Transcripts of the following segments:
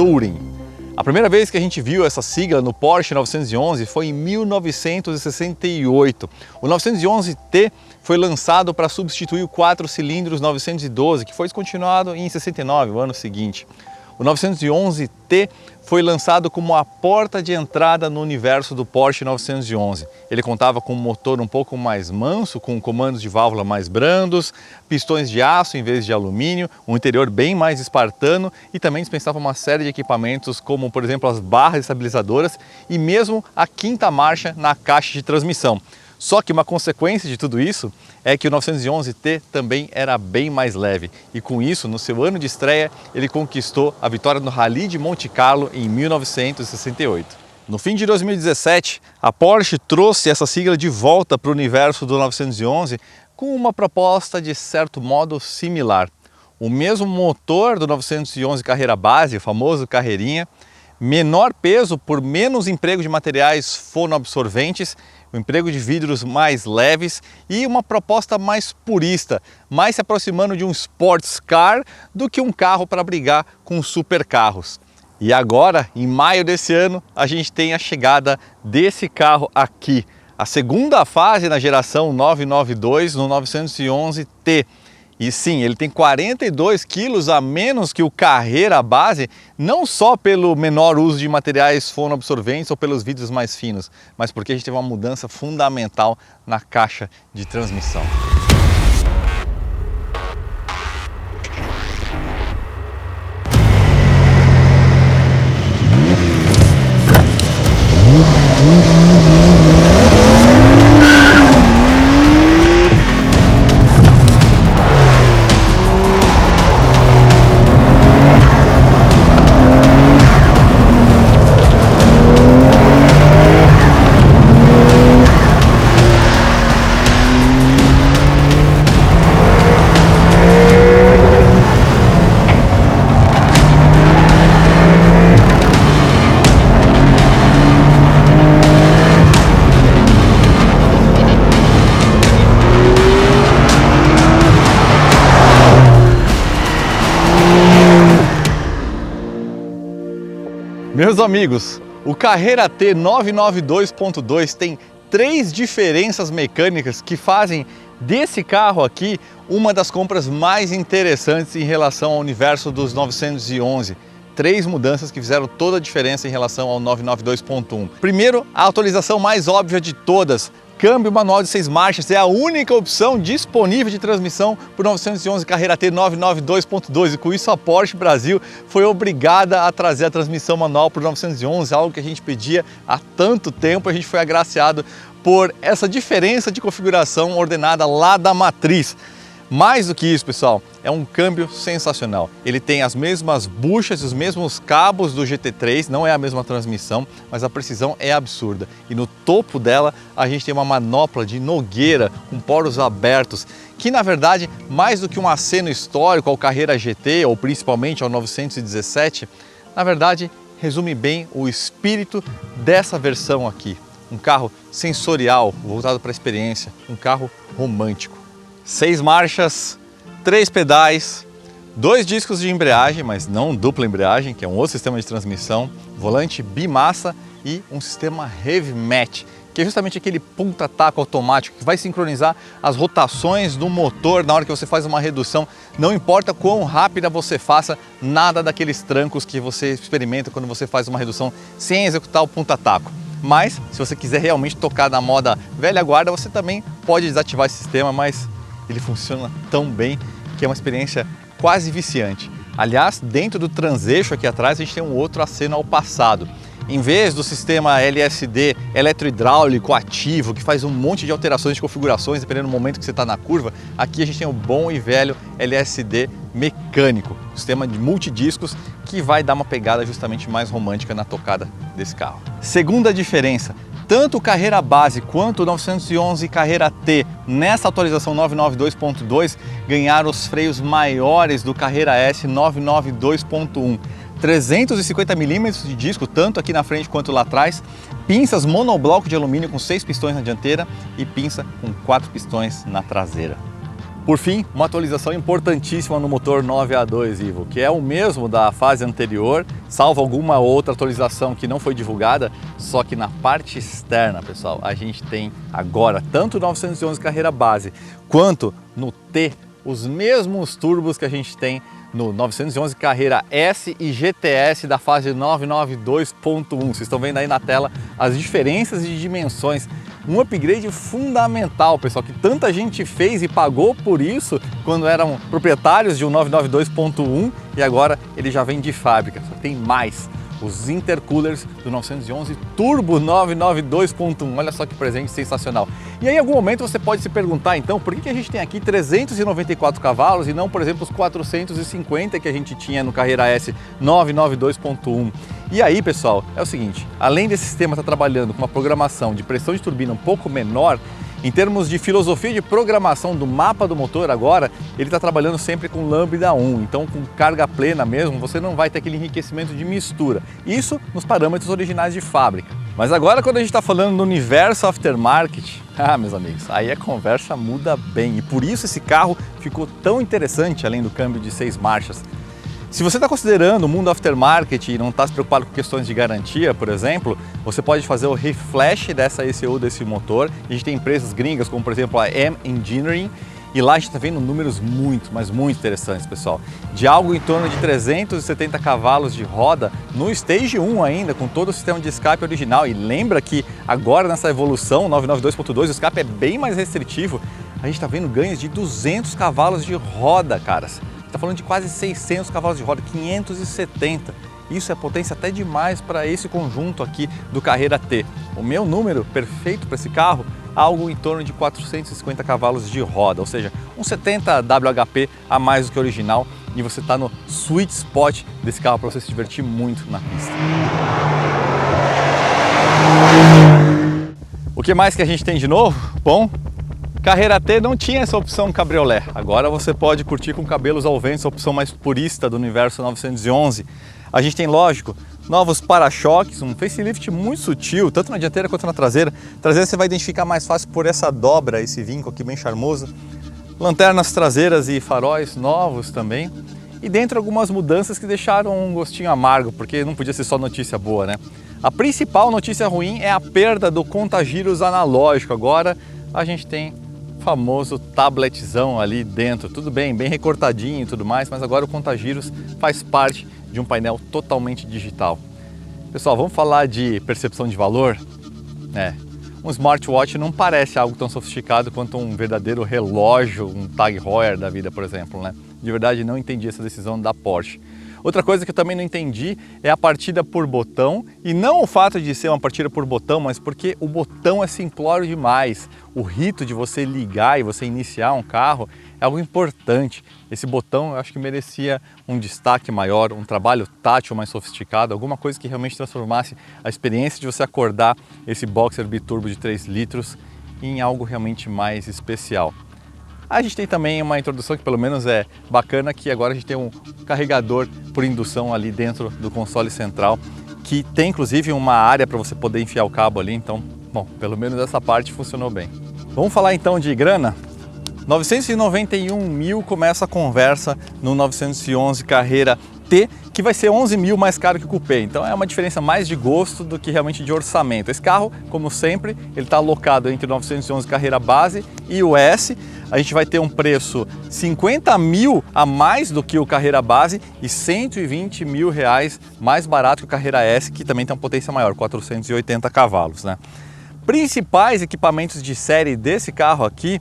Touring. A primeira vez que a gente viu essa sigla no Porsche 911 foi em 1968. O 911T foi lançado para substituir o 4 cilindros 912, que foi descontinuado em 69, o ano seguinte. O 911T foi lançado como a porta de entrada no universo do Porsche 911. Ele contava com um motor um pouco mais manso, com comandos de válvula mais brandos, pistões de aço em vez de alumínio, um interior bem mais espartano e também dispensava uma série de equipamentos como, por exemplo, as barras estabilizadoras e mesmo a quinta marcha na caixa de transmissão. Só que uma consequência de tudo isso é que o 911T também era bem mais leve e com isso, no seu ano de estreia, ele conquistou a vitória no Rally de Monte Carlo em 1968. No fim de 2017, a Porsche trouxe essa sigla de volta para o universo do 911 com uma proposta de certo modo similar. O mesmo motor do 911 Carreira Base, o famoso Carreirinha, menor peso por menos emprego de materiais fonoabsorventes, um emprego de vidros mais leves e uma proposta mais purista, mais se aproximando de um sports car do que um carro para brigar com supercarros. E agora, em maio desse ano, a gente tem a chegada desse carro aqui, a segunda fase na geração 992 no 911T. E sim, ele tem 42 quilos a menos que o Carreira Base, não só pelo menor uso de materiais fonoabsorventes ou pelos vidros mais finos, mas porque a gente teve uma mudança fundamental na caixa de transmissão. Meus amigos, o Carreira T 992.2 tem 3 diferenças mecânicas que fazem desse carro aqui uma das compras mais interessantes em relação ao universo dos 911. 3 mudanças que fizeram toda a diferença em relação ao 992.1. Primeiro, a atualização mais óbvia de todas. Câmbio manual de 6 marchas é a única opção disponível de transmissão para o 911 Carreira T 992.2 e com isso a Porsche Brasil foi obrigada a trazer a transmissão manual para o 911, algo que a gente pedia há tanto tempo. A gente foi agraciado por essa diferença de configuração ordenada lá da matriz. Mais do que isso, pessoal, é um câmbio sensacional. Ele tem as mesmas buchas e os mesmos cabos do GT3, não é a mesma transmissão, mas a precisão é absurda. E no topo dela a gente tem uma manopla de Nogueira com poros abertos, que na verdade, mais do que um aceno histórico ao Carreira GT ou principalmente ao 917, na verdade resume bem o espírito dessa versão aqui. Um carro sensorial, voltado para a experiência, um carro romântico. 6 marchas, 3 pedais, 2 discos de embreagem, mas não dupla embreagem, que é um outro sistema de transmissão, volante bimassa e um sistema Heavy Match, que é justamente aquele ponta-taco automático que vai sincronizar as rotações do motor na hora que você faz uma redução. Não importa quão rápida você faça, nada daqueles trancos que você experimenta quando você faz uma redução sem executar o ponta-taco. Mas, se você quiser realmente tocar na moda velha guarda, você também pode desativar esse sistema, mas ele funciona tão bem que é uma experiência quase viciante. Aliás, dentro do transeixo aqui atrás, a gente tem um outro aceno ao passado. Em vez do sistema LSD eletrohidráulico ativo, que faz um monte de alterações de configurações dependendo do momento que você está na curva, aqui a gente tem o bom e velho LSD mecânico, sistema de multidiscos que vai dar uma pegada justamente mais romântica na tocada desse carro. Segunda diferença, tanto o Carreira Base quanto o 911 Carreira T nessa atualização 992.2 ganharam os freios maiores do Carreira S 992.1. 350 mm de disco, tanto aqui na frente quanto lá atrás, pinças monobloco de alumínio com 6 pistões na dianteira e pinça com 4 pistões na traseira. Por fim, uma atualização importantíssima no motor 9A2 Evo, que é o mesmo da fase anterior, salvo alguma outra atualização que não foi divulgada, só que na parte externa, pessoal, a gente tem agora tanto o 911 carreira base quanto no T os mesmos turbos que a gente tem no 911 carreira S e GTS da fase 992.1. Vocês estão vendo aí na tela as diferenças de dimensões. Um upgrade fundamental, pessoal, que tanta gente fez e pagou por isso quando eram proprietários de um 992.1 e agora ele já vem de fábrica. Só tem mais. Os intercoolers do 911 Turbo 992.1. Olha só que presente sensacional. E aí, em algum momento você pode se perguntar, então, por que a gente tem aqui 394 cavalos e não, por exemplo, os 450 que a gente tinha no Carreira S 992.1? E aí, pessoal, é o seguinte, além desse sistema estar trabalhando com uma programação de pressão de turbina um pouco menor, em termos de filosofia de programação do mapa do motor agora, ele está trabalhando sempre com lambda 1, então com carga plena mesmo, você não vai ter aquele enriquecimento de mistura. Isso nos parâmetros originais de fábrica. Mas agora quando a gente está falando do universo aftermarket, meus amigos, aí a conversa muda bem e por isso esse carro ficou tão interessante além do câmbio de 6 marchas. Se você está considerando o mundo aftermarket e não está se preocupado com questões de garantia, por exemplo, você pode fazer o reflash dessa ECU desse motor. A gente tem empresas gringas como, por exemplo, a M Engineering, e lá a gente está vendo números muito, mas muito interessantes, pessoal. De algo em torno de 370 cavalos de roda no Stage 1 ainda, com todo o sistema de escape original. E lembra que agora nessa evolução 992.2 o escape é bem mais restritivo. A gente está vendo ganhos de 200 cavalos de roda, caras. Está falando de quase 600 cavalos de roda, 570. Isso é potência até demais para esse conjunto aqui do Carreira T. O meu número perfeito para esse carro, algo em torno de 450 cavalos de roda, ou seja, uns 70 WHP a mais do que o original, e você está no sweet spot desse carro para você se divertir muito na pista. O que mais que a gente tem de novo? Bom, Carreira T não tinha essa opção cabriolé. Agora você pode curtir com cabelos ao vento, essa opção mais purista do universo 911. A gente tem, lógico, novos para-choques, um facelift muito sutil, tanto na dianteira quanto na traseira. Traseira você vai identificar mais fácil por essa dobra, esse vinco aqui bem charmoso. Lanternas traseiras e faróis novos também. E dentro algumas mudanças que deixaram um gostinho amargo, porque não podia ser só notícia boa, né? A principal notícia ruim é a perda do contagiros analógico. Agora a gente tem famoso tabletzão ali dentro, tudo bem, bem recortadinho e tudo mais, mas agora o contagiros faz parte de um painel totalmente digital. Pessoal, vamos falar de percepção de valor? Um smartwatch não parece algo tão sofisticado quanto um verdadeiro relógio, um Tag Heuer da vida, por exemplo, né? De verdade, não entendi essa decisão da Porsche. Outra coisa que eu também não entendi é a partida por botão, e não o fato de ser uma partida por botão, mas porque o botão é simplório demais. O rito de você ligar e você iniciar um carro é algo importante. Esse botão eu acho que merecia um destaque maior, um trabalho tátil mais sofisticado, alguma coisa que realmente transformasse a experiência de você acordar esse Boxer biturbo de 3 litros em algo realmente mais especial. A gente tem também uma introdução que pelo menos é bacana, que agora a gente tem um carregador por indução ali dentro do console central, que tem inclusive uma área para você poder enfiar o cabo ali, então, bom, pelo menos essa parte funcionou bem. Vamos falar então de grana? 991 mil começa a conversa no 911 Carreira T, que vai ser 11 mil mais caro que o Coupé, então é uma diferença mais de gosto do que realmente de orçamento. Esse carro, como sempre, ele está alocado entre o 911 Carreira Base e o S. A gente vai ter um preço 50 mil a mais do que o Carreira Base e 120 mil reais mais barato que o Carreira S, que também tem uma potência maior, 480 cavalos, né? Principais equipamentos de série desse carro aqui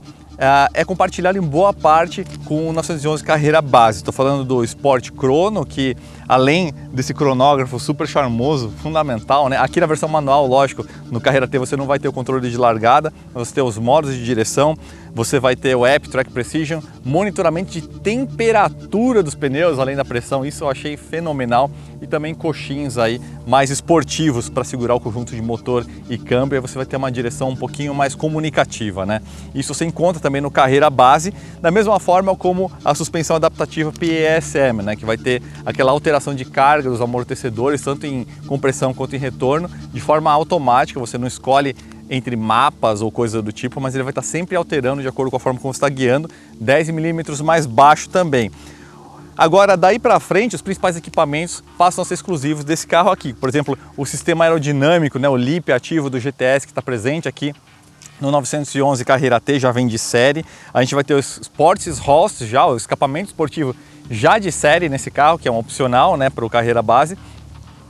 é compartilhado em boa parte com o 911 Carreira Base. Estou falando do Sport Chrono, que além desse cronógrafo super charmoso, fundamental, né? Aqui na versão manual, lógico, no Carreira T você não vai ter o controle de largada, você tem os modos de direção, você vai ter o App Track Precision, monitoramento de temperatura dos pneus, além da pressão, isso eu achei fenomenal, e também coxins aí mais esportivos para segurar o conjunto de motor e câmbio, aí você vai ter uma direção um pouquinho mais comunicativa, né? Isso você encontra também no Carreira Base, da mesma forma como a suspensão adaptativa PESM, né? Que vai ter aquela alteração de carga dos amortecedores, tanto em compressão quanto em retorno, de forma automática, você não escolhe entre mapas ou coisa do tipo, mas ele vai estar sempre alterando de acordo com a forma como você está guiando, 10 milímetros mais baixo também. Agora, daí para frente, os principais equipamentos passam a ser exclusivos desse carro aqui. Por exemplo, o sistema aerodinâmico, né, o LEAP ativo do GTS que está presente aqui no 911 Carreira T, já vem de série. A gente vai ter os Sports Exhaust já, o escapamento esportivo já de série nesse carro, que é um opcional, né, para o Carreira base.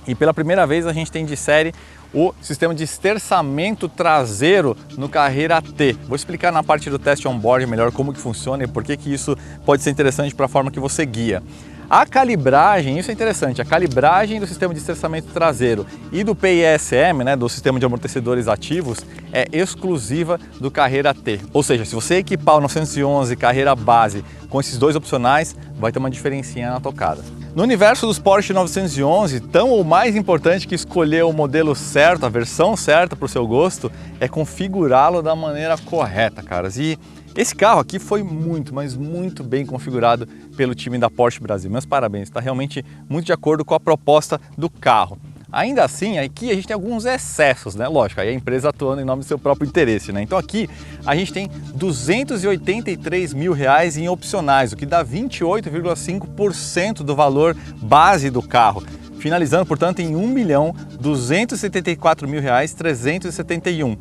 E pela primeira vez a gente tem de série o sistema de esterçamento traseiro no Carreira T. Vou explicar na parte do teste on-board melhor como que funciona e por que isso pode ser interessante para a forma que você guia. A calibragem, isso é interessante, a calibragem do sistema de esterçamento traseiro e do PISM, né, do sistema de amortecedores ativos, é exclusiva do Carreira T. Ou seja, se você equipar o 911 Carreira base com esses dois opcionais, vai ter uma diferencinha na tocada. No universo dos Porsche 911, tão ou mais importante que escolher o modelo certo, a versão certa para o seu gosto, é configurá-lo da maneira correta, caras. E esse carro aqui foi muito, mas muito bem configurado pelo time da Porsche Brasil. Meus parabéns, está realmente muito de acordo com a proposta do carro. Ainda assim, aqui a gente tem alguns excessos, né? Lógico, aí a empresa atuando em nome do seu próprio interesse, né? Então aqui a gente tem R$283 mil em opcionais, o que dá 28,5% do valor base do carro, finalizando, portanto, em R$1.274.371.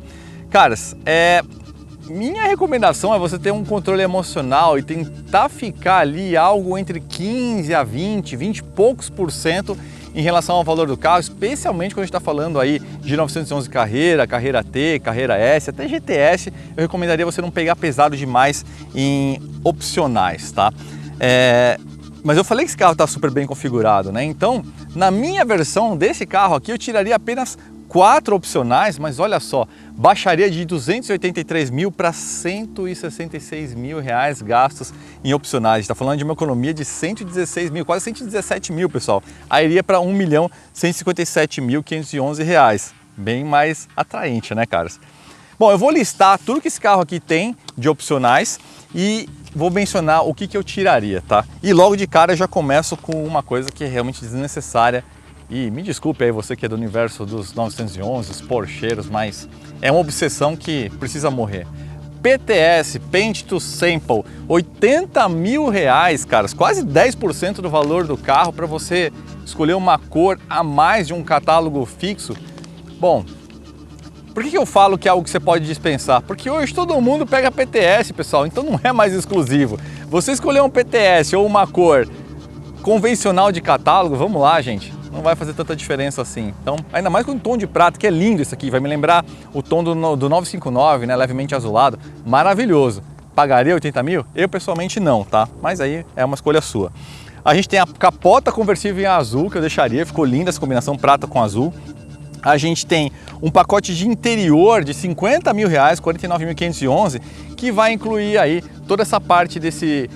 Caras, minha recomendação é você ter um controle emocional e tentar ficar ali algo entre 15 a 20 e poucos por cento em relação ao valor do carro, especialmente quando a gente está falando aí de 911 Carreira, Carreira T, Carreira S, até GTS, eu recomendaria você não pegar pesado demais em opcionais, tá? Mas eu falei que esse carro está super bem configurado, né? Então, na minha versão desse carro aqui, eu tiraria apenas 4 opcionais, mas olha só, baixaria de 283 mil para 166 mil reais gastos em opcionais. Está falando de uma economia de 116 mil, quase 117 mil, pessoal. Aí iria para 1.157.511 reais. Bem mais atraente, né, caras? Bom, eu vou listar tudo que esse carro aqui tem de opcionais e vou mencionar o que eu tiraria, tá? E logo de cara eu já começo com uma coisa que é realmente desnecessária. E me desculpe aí você que é do universo dos 911, os porcheiros, mas é uma obsessão que precisa morrer. PTS, Paint to Sample, 80 mil reais, caras, quase 10% do valor do carro para você escolher uma cor a mais de um catálogo fixo. Bom, por que eu falo que é algo que você pode dispensar? Porque hoje todo mundo pega PTS, pessoal, então não é mais exclusivo. Você escolher um PTS ou uma cor convencional de catálogo, vamos lá, gente, não vai fazer tanta diferença assim. Então, ainda mais com o tom de prata, que é lindo isso aqui, vai me lembrar o tom do 959, né, levemente azulado, maravilhoso. Pagaria 80 mil? Eu pessoalmente não, tá? Mas aí é uma escolha sua. A gente tem a capota conversível em azul, que eu deixaria, ficou linda essa combinação prata com azul. A gente tem um pacote de interior de 50 mil reais, 49.511, que vai incluir aí toda essa parte desse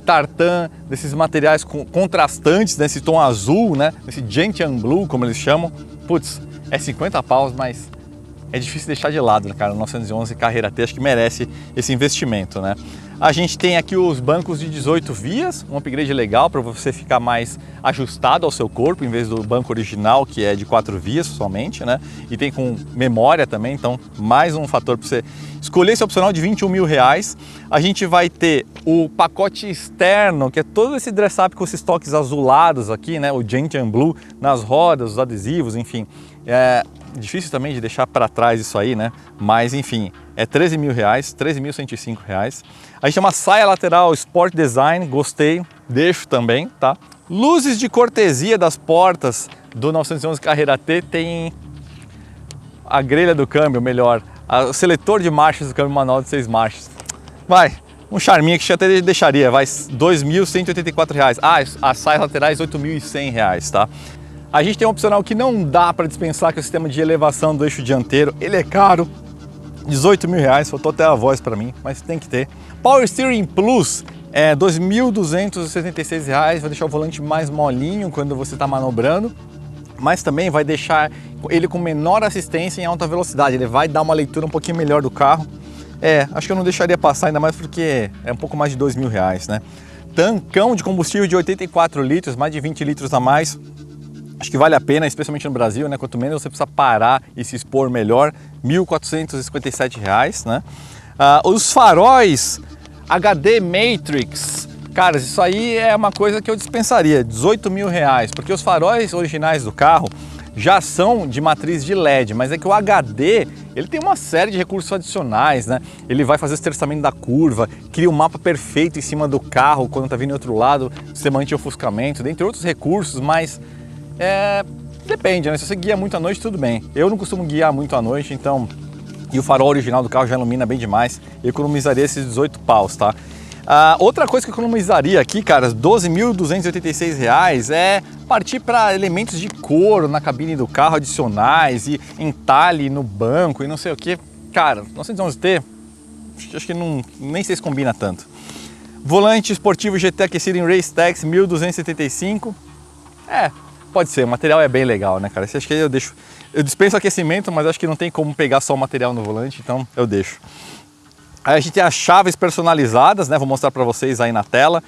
tartan, desses materiais contrastantes, desse tom azul, né? Esse gentian blue, como eles chamam. Putz, é 50 paus, mas é difícil deixar de lado, né, cara? O 911 Carreira T, acho que merece esse investimento, né? A gente tem aqui os bancos de 18 vias, um upgrade legal para você ficar mais ajustado ao seu corpo, em vez do banco original, que é de 4 vias somente, né? E tem com memória também, então mais um fator para você escolher esse opcional de 21 mil reais. A gente vai ter o pacote externo, que é todo esse dress-up com esses toques azulados aqui, né? O gentian blue nas rodas, os adesivos, enfim. É difícil também de deixar para trás isso aí, né? Mas enfim, é 13 mil reais, 13.105 reais. A gente tem uma saia lateral Sport Design, gostei, deixo também, tá? Luzes de cortesia das portas do 911 Carreira T, tem a grelha do câmbio, melhor, o seletor de marchas do câmbio manual de 6 marchas. Vai, um charminho que eu até deixaria, vai, 2.184 reais. Ah, as saias laterais, 8.100 reais, tá? A gente tem um opcional que não dá para dispensar, que é o sistema de elevação do eixo dianteiro. Ele é caro, 18 mil reais, faltou até a voz para mim, mas tem que ter. Power Steering Plus é 2.276 reais, vai deixar o volante mais molinho quando você está manobrando, mas também vai deixar ele com menor assistência em alta velocidade, ele vai dar uma leitura um pouquinho melhor do carro. Acho que eu não deixaria passar, ainda mais porque é um pouco mais de 2 mil reais, né? Tancão de combustível de 84 litros, mais de 20 litros a mais. Acho que vale a pena, especialmente no Brasil, né? Quanto menos você precisa parar e se expor, melhor. R$ 1.457, né? Os faróis HD Matrix, cara, isso aí é uma coisa que eu dispensaria, R$ 18.000, porque os faróis originais do carro já são de matriz de LED, mas é que o HD, ele tem uma série de recursos adicionais, né? Ele vai fazer o esterçamento da curva, cria um mapa perfeito em cima do carro quando tá vindo do outro lado, sistema anti-ofuscamento, dentre outros recursos, mas depende, né? Se você guia muito à noite, tudo bem. Eu não costumo guiar muito à noite, então... E o farol original do carro já ilumina bem demais. Eu economizaria esses 18 paus, tá? Outra coisa que eu economizaria aqui, cara, R$ 12.286 é partir para elementos de couro na cabine do carro adicionais e entalhe no banco e não sei o que. Cara, 911T, acho que não, nem sei se combina tanto. Volante esportivo GT aquecido em Racetex, 1.275. Pode ser, o material é bem legal, né, cara? Esse acho que eu deixo. Eu dispenso aquecimento, mas acho que não tem como pegar só o material no volante, então eu deixo. Aí a gente tem as chaves personalizadas, né? Vou mostrar para vocês aí na tela.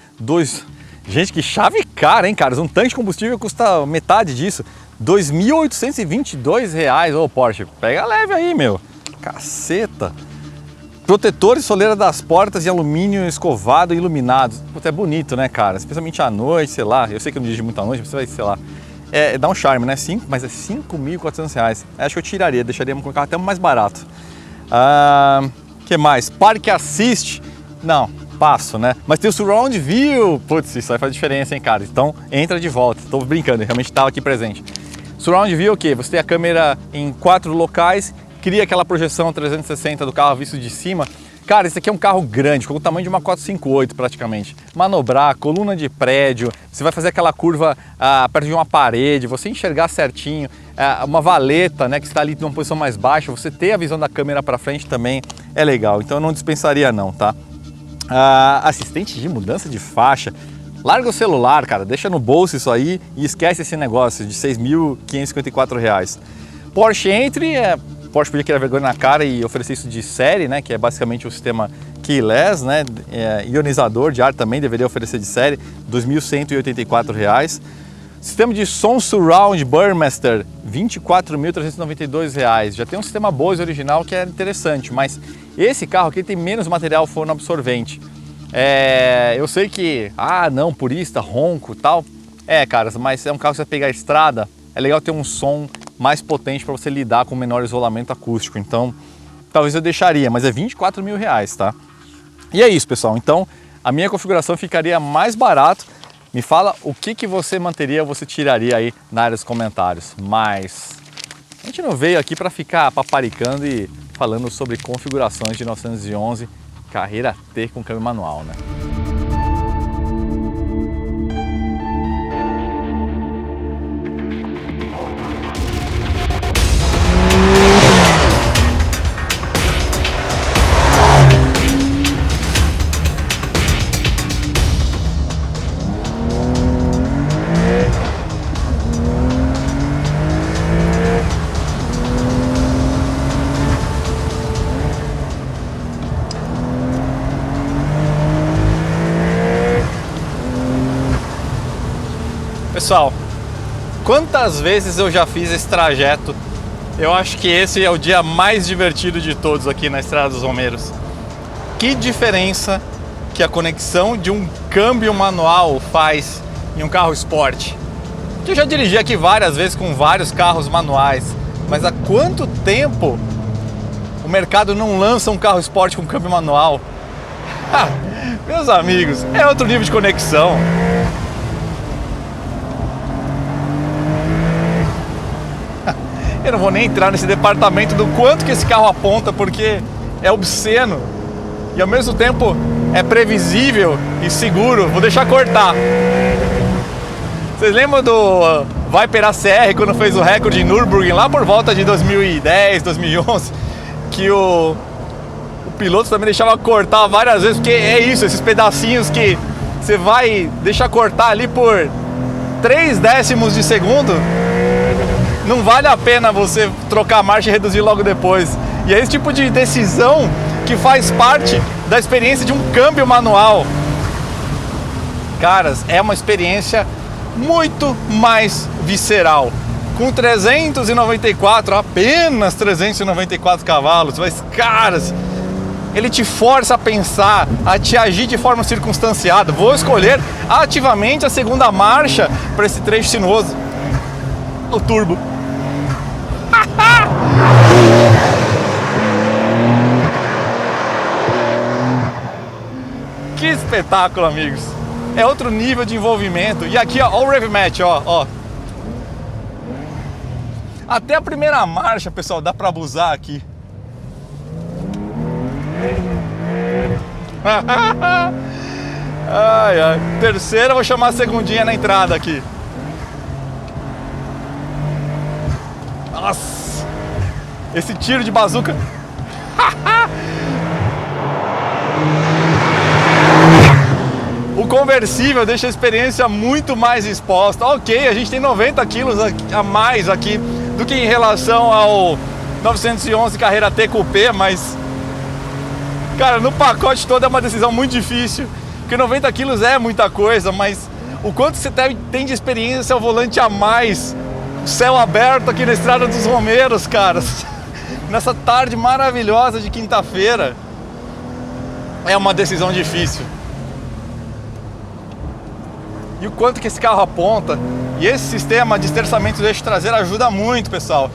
Gente, que chave cara, hein, cara? Um tanque de combustível custa metade disso. R$ 2.822. Ô, Porsche, pega leve aí, meu. Caceta. Protetores soleira das portas de alumínio escovado e iluminados. Puta, é bonito, né, cara? Especialmente à noite, sei lá. Eu sei que eu não dirijo muito à noite, mas você vai, sei lá. Dá um charme, né? Mas é R$ 5.400. Acho que eu tiraria, deixaria com o carro até mais barato. Que mais? Park Assist. Não, passo, né? Mas tem o Surround View. Putz, isso aí faz diferença, hein, cara? Então entra de volta. Tô brincando, realmente estava aqui presente. Surround View é o quê? Você tem a câmera em 4 locais, cria aquela projeção 360 do carro visto de cima. Cara, esse aqui é um carro grande, com o tamanho de uma 458 praticamente. Manobrar, coluna de prédio, você vai fazer aquela curva perto de uma parede, você enxergar certinho, uma valeta, né, que está ali numa posição mais baixa, você ter a visão da câmera para frente também é legal, então eu não dispensaria não, tá? Assistente de mudança de faixa, larga o celular, cara, deixa no bolso isso aí e esquece esse negócio de R$ 6.554. Porsche Entry Porsche podia criar vergonha na cara e oferecer isso de série, né, que é basicamente o sistema keyless, né, ionizador de ar também deveria oferecer de série, R$ 2.184. Sistema de som surround Burmester, R$ 24.392. Já tem um sistema Bose original que é interessante, mas esse carro aqui tem menos material fono absorvente. Eu sei que, não, purista, ronco e tal, cara, mas é um carro que você vai pegar a estrada, é legal ter um som mais potente para você lidar com menor isolamento acústico, então talvez eu deixaria, mas é R$ 24.000, tá? E é isso, pessoal, então a minha configuração ficaria mais barato. Me fala o que você manteria ou você tiraria aí na área dos comentários, mas a gente não veio aqui para ficar paparicando e falando sobre configurações de 911 carreira T com câmbio manual, né? Pessoal, quantas vezes eu já fiz esse trajeto? Eu acho que esse é o dia mais divertido de todos aqui na Estrada dos Romeiros. Que diferença que a conexão de um câmbio manual faz em um carro esporte. Eu já dirigi aqui várias vezes com vários carros manuais, mas há quanto tempo o mercado não lança um carro esporte com câmbio manual? Meus amigos, é outro nível de conexão. Eu não vou nem entrar nesse departamento do quanto que esse carro aponta, porque é obsceno e ao mesmo tempo é previsível e seguro. Vou deixar cortar. Vocês lembram do Viper ACR quando fez o recorde em Nürburgring lá por volta de 2010, 2011, que o piloto também deixava cortar várias vezes, porque é isso, esses pedacinhos que você vai deixar cortar ali por 3 décimos de segundo. Não vale a pena você trocar a marcha e reduzir logo depois. E é esse tipo de decisão que faz parte da experiência de um câmbio manual. Caras, é uma experiência muito mais visceral. Com 394, apenas 394 cavalos, mas caras, ele te força a pensar, a te agir de forma circunstanciada. Vou escolher ativamente a segunda marcha para esse trecho sinuoso. O turbo. Que espetáculo, amigos. É outro nível de envolvimento. E aqui, ó, o Rev Match, ó. Até a primeira marcha, pessoal, dá para abusar aqui. Ai. Terceira, vou chamar a segundinha na entrada aqui. Nossa, esse tiro de bazuca. O conversível deixa a experiência muito mais exposta. Ok, a gente tem 90 quilos a mais aqui do que em relação ao 911 Carrera T Coupé, mas, cara, no pacote todo é uma decisão muito difícil, porque 90 quilos é muita coisa, mas o quanto você tem de experiência ao volante a mais, céu aberto aqui na Estrada dos Romeiros, caras, nessa tarde maravilhosa de quinta-feira, é uma decisão difícil. E o quanto que esse carro aponta, e esse sistema de esterçamento do eixo traseiro ajuda muito, pessoal.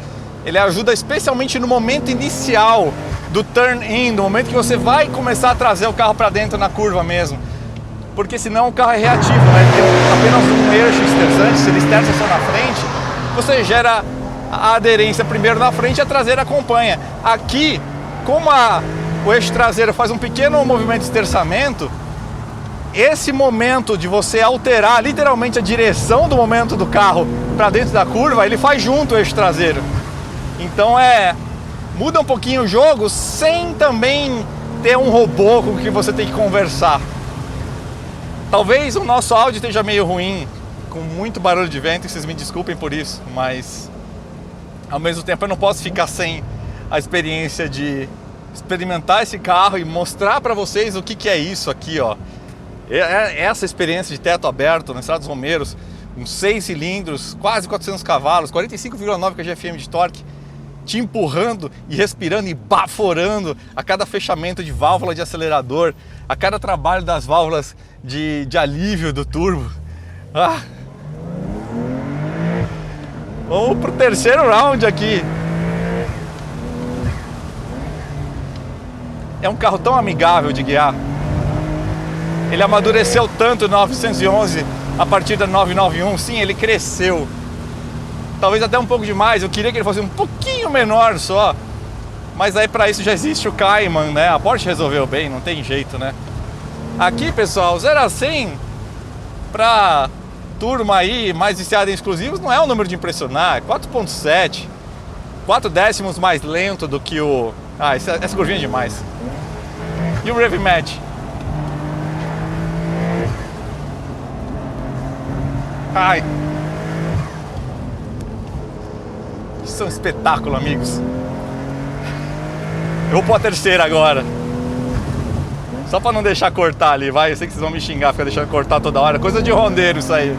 Ele ajuda especialmente no momento inicial do turn-in, no momento que você vai começar a trazer o carro para dentro na curva mesmo. Porque senão o carro é reativo, né? Ele tem apenas um eixo esterçante, se ele esterça só na frente, você gera a aderência primeiro na frente e a traseira acompanha. Aqui, como o eixo traseiro faz um pequeno movimento de esterçamento, esse momento de você alterar literalmente a direção do momento do carro para dentro da curva, ele faz junto o eixo traseiro. Então muda um pouquinho o jogo sem também ter um robô com que você tem que conversar. Talvez o nosso áudio esteja meio ruim, com muito barulho de vento, e vocês me desculpem por isso, mas ao mesmo tempo eu não posso ficar sem a experiência de experimentar esse carro e mostrar para vocês o que é isso aqui, ó. Essa experiência de teto aberto na Estrada dos Romeiros, uns 6 cilindros, quase 400 cavalos, 45,9 kgfm de torque, te empurrando e respirando e baforando a cada fechamento de válvula de acelerador, a cada trabalho das válvulas de alívio do turbo. Vamos pro terceiro round aqui. É um carro tão amigável de guiar. Ele amadureceu tanto no 911 a partir da 991. Sim, ele cresceu. Talvez até um pouco demais. Eu queria que ele fosse um pouquinho menor só. Mas aí para isso já existe o Cayman, né? A Porsche resolveu bem, não tem jeito, né? Aqui, pessoal, 0 a 100 para turma aí mais viciada em exclusivos não é um número de impressionar. É 4.7. 4 décimos mais lento do que o... essa curvinha é demais. E o Rev Match? Isso é um espetáculo, amigos. Eu vou pôr a terceira agora. Só pra não deixar cortar ali, vai. Eu sei que vocês vão me xingar, ficar deixando cortar toda hora. Coisa de rondeiro isso aí.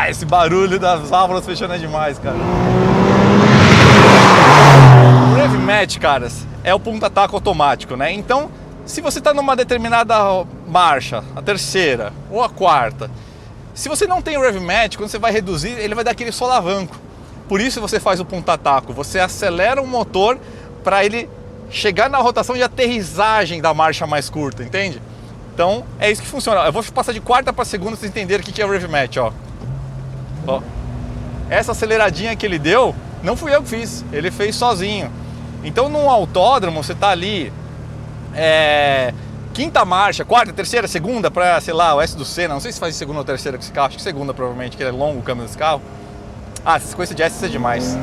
Esse barulho das válvulas fechando é demais, cara. O Rev Match, caras, é o ponta-ataque automático, né? Então, se você tá numa determinada marcha, a terceira ou a quarta, se você não tem o Rev Match, quando você vai reduzir, ele vai dar aquele solavanco. Por isso você faz o ponta-ataco. Você acelera o motor para ele chegar na rotação de aterrissagem da marcha mais curta, entende? Então é isso que funciona. Eu vou passar de quarta para segunda para vocês entenderem o que é o Rev Match, ó. Essa aceleradinha que ele deu, não fui eu que fiz, ele fez sozinho. Então num autódromo você tá ali quinta marcha, quarta, terceira, segunda para, sei lá, o S do Senna, não sei se faz segunda ou terceira com esse carro, acho que segunda provavelmente, que é longo o câmbio desse carro. Essa sequência de S é demais.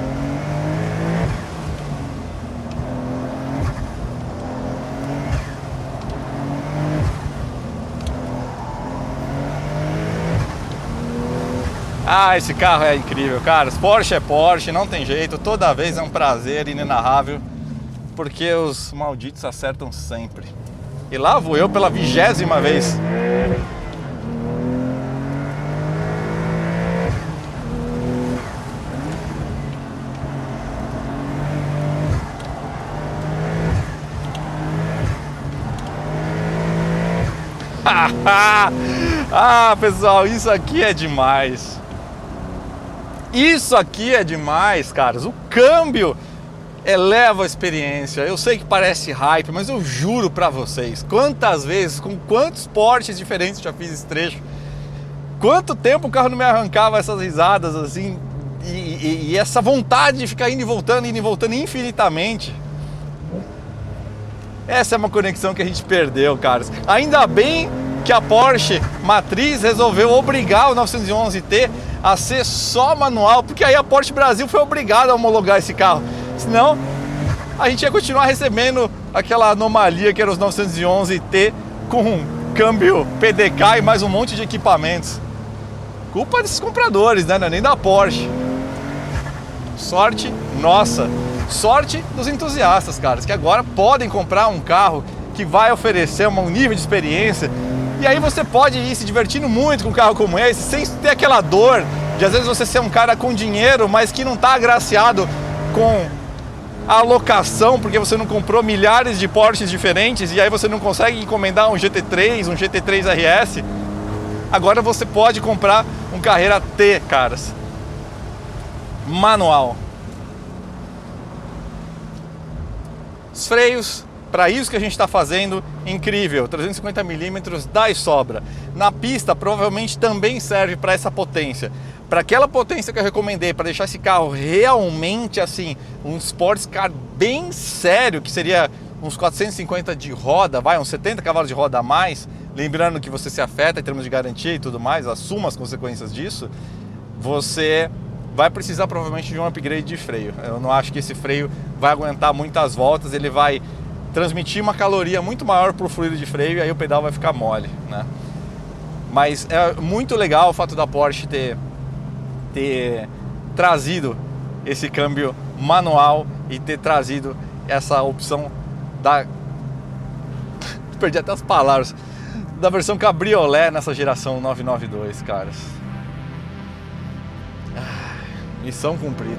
Esse carro é incrível, cara. Porsche é Porsche, não tem jeito. Toda vez é um prazer inenarrável, porque os malditos acertam sempre. E lá vou eu pela 20ª vez. Ah, pessoal, isso aqui é demais. Isso aqui é demais, caras. O câmbio eleva a experiência. Eu sei que parece hype, mas eu juro pra vocês, quantas vezes, com quantos Porsches diferentes eu já fiz esse trecho. Quanto tempo o carro não me arrancava essas risadas assim, e essa vontade de ficar indo e voltando infinitamente. Essa é uma conexão que a gente perdeu, caras. Ainda bem que a Porsche matriz resolveu obrigar o 911T a ser só manual, porque aí a Porsche Brasil foi obrigada a homologar esse carro. Senão, a gente ia continuar recebendo aquela anomalia que era os 911T com câmbio PDK e mais um monte de equipamentos. Culpa desses compradores, né? Não é nem da Porsche. Sorte nossa. Sorte dos entusiastas, caras, que agora podem comprar um carro que vai oferecer um nível de experiência. E aí você pode ir se divertindo muito com um carro como esse, sem ter aquela dor de às vezes você ser um cara com dinheiro, mas que não está agraciado com a alocação, porque você não comprou milhares de Porsches diferentes e aí você não consegue encomendar um GT3, um GT3 RS. Agora você pode comprar um Carrera T, caras, manual. Os freios, para isso que a gente está fazendo, incrível, 350mm dá e sobra. Na pista provavelmente também serve para essa potência. Para aquela potência que eu recomendei, para deixar esse carro realmente assim, um sports car bem sério, que seria uns 450 de roda, uns 70 cavalos de roda a mais, lembrando que você se afeta em termos de garantia e tudo mais, assuma as consequências disso, você vai precisar provavelmente de um upgrade de freio. Eu não acho que esse freio vai aguentar muitas voltas, ele vai transmitir uma caloria muito maior para o fluido de freio e aí o pedal vai ficar mole, né? Mas é muito legal o fato da Porsche ter trazido esse câmbio manual e ter trazido essa opção da... perdi até as palavras, da versão cabriolé nessa geração 992, caras. Missão cumprida.